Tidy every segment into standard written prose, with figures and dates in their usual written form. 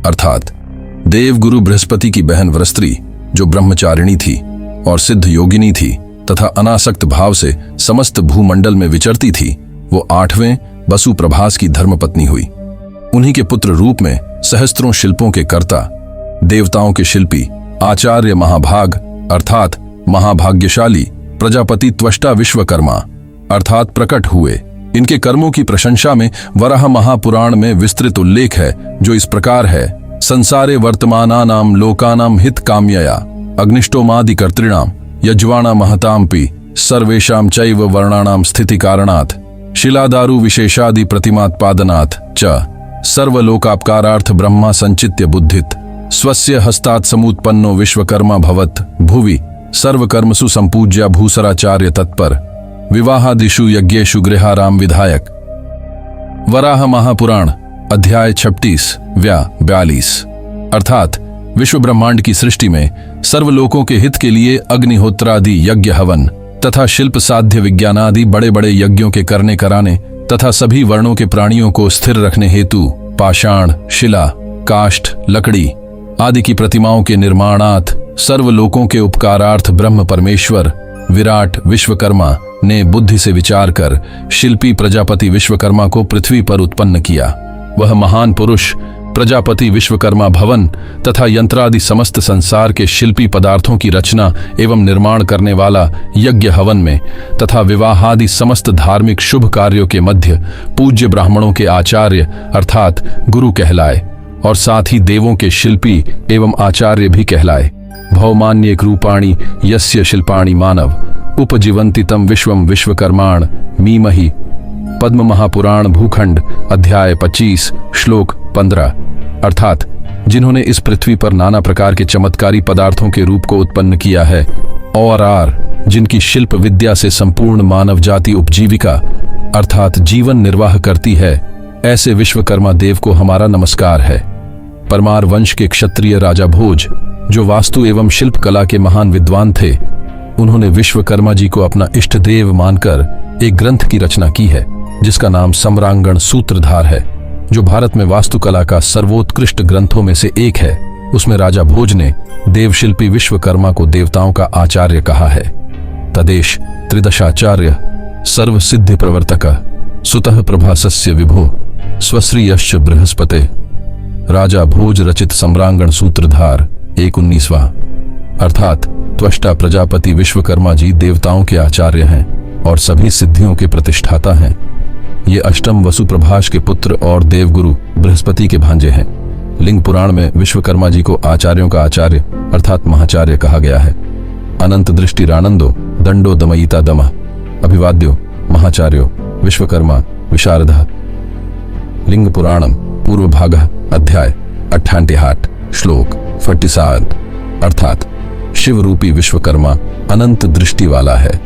अर्थात देवगुरु बृहस्पति की बहन वृस्त्री, जो ब्रह्मचारिणी थी और सिद्ध योगिनी थी तथा अनासक्त भाव से समस्त भूमंडल में विचरती थी, वो 8वें बसु प्रभास की धर्मपत्नी हुई। उन्हीं के पुत्र रूप में सहस्त्रों शिल्पों के कर्ता, देवताओं के शिल्पी आचार्य महाभाग अर्थात महाभाग्यशाली प्रजापति त्वष्टा विश्वकर्मा अर्थात प्रकट हुए। इनके कर्मों की प्रशंसा में वराह महापुराण में विस्तृत उल्लेख है, जो इस प्रकार है। संसारे वर्तमानानाम लोकानाम हित काम्यया अग्निष्टोमादि कर्तृणाम यज्वाना महतामपि सर्वेषां चैव वर्णानाम स्थिति कारणात् शिलादारु विशेषादि प्रतिमात्पादनात् च सर्वलोकापकारार्थ ब्रह्मा संचित्य बुद्धित स्वस्य हस्तात् समुत्पन्नो विश्वकर्मा भवत् भुवि सर्वकर्मसु संपूज्या भूसराचार्य तत्पर विवाहादिषु यज्ञेषु गृहाराम विधायक। वराह महापुराण अध्याय 36 व्या 42 अर्थात विश्व ब्रह्मांड की सृष्टि में सर्वलोकों के हित के लिए अग्निहोत्रादि यज्ञ हवन तथा शिल्प साध्य विज्ञानादि बड़े बड़े यज्ञों के करने कराने तथा सभी वर्णों के प्राणियों को स्थिर रखने हेतु पाषाण, शिला, काष्ठ, लकड़ी आदि की प्रतिमाओं के निर्माणार्थ सर्वलोकों के उपकारार्थ ब्रह्म परमेश्वर विराट विश्वकर्मा ने बुद्धि से विचार कर शिल्पी प्रजापति विश्वकर्मा को पृथ्वी पर उत्पन्न किया। वह महान पुरुष प्रजापति विश्वकर्मा भवन तथा यंत्रादि समस्त संसार के शिल्पी पदार्थों की रचना एवं निर्माण करने वाला यज्ञ हवन में तथा विवाहादि समस्त धार्मिक शुभ कार्यों के मध्य पूज्य ब्राह्मणों के आचार्य अर्थात गुरु कहलाए और साथ ही देवों के शिल्पी एवं आचार्य भी कहलाए। भौमान्य रूपाणि यस्य शिल्पाणि मानव उपजीवन्ति तम विश्वम विश्वकर्माण मीमहि। पद्म महापुराण भूखंड अध्याय 25 श्लोक 15 अर्थात जिन्होंने इस पृथ्वी पर नाना प्रकार के चमत्कारी पदार्थों के रूप को उत्पन्न किया है और जिनकी शिल्प विद्या से संपूर्ण मानव जाति उपजीविका अर्थात जीवन निर्वाह करती है, ऐसे विश्वकर्मा देव को हमारा नमस्कार है। परमार वंश के क्षत्रिय राजा भोज, जो वास्तु एवं शिल्प कला के महान विद्वान थे, उन्होंने विश्वकर्मा जी को अपना इष्ट देव मानकर एक ग्रंथ की रचना की है, जिसका नाम सम्रांगण सूत्रधार है, जो भारत में वास्तुकला का सर्वोत्कृष्ट ग्रंथों में से एक है। उसमें राजा भोज ने देवशिल्पी विश्वकर्मा को देवताओं का आचार्य कहा है। तदेश त्रिदशाचार्य सर्व सिद्धि प्रवर्तक सुतः प्रभासस्य विभो स्वश्रीयश्च बृहस्पते। राजा भोज रचित सम्रांगण सूत्रधार 19वां अर्थात त्वष्टा प्रजापति विश्वकर्मा जी देवताओं के आचार्य हैं और सभी सिद्धियों के प्रतिष्ठाता हैं। ये अष्टम वसु प्रभास के पुत्र और देवगुरु बृहस्पति के भांजे हैं। लिंग पुराण में विश्वकर्मा जी को आचार्यों का आचार्य अर्थात महाचार्य कहा गया है। अनंत दृष्टि रानंदो दंडो दमयिता दमः अभिवाद्यो महाचार्यो विश्वकर्मा विशारदः। लिंग पुराणम पूर्व भाग अध्याय 88 श्लोक 47 अर्थात शिव रूपी विश्वकर्मा अनंत दृष्टि वाला है,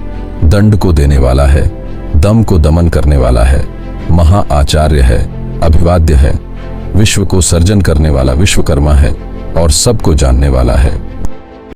दंड को देने वाला है, दम को दमन करने वाला है, महा आचार्य है, अभिवाद्य है, विश्व को सर्जन करने वाला विश्वकर्मा है और सबको जानने वाला है।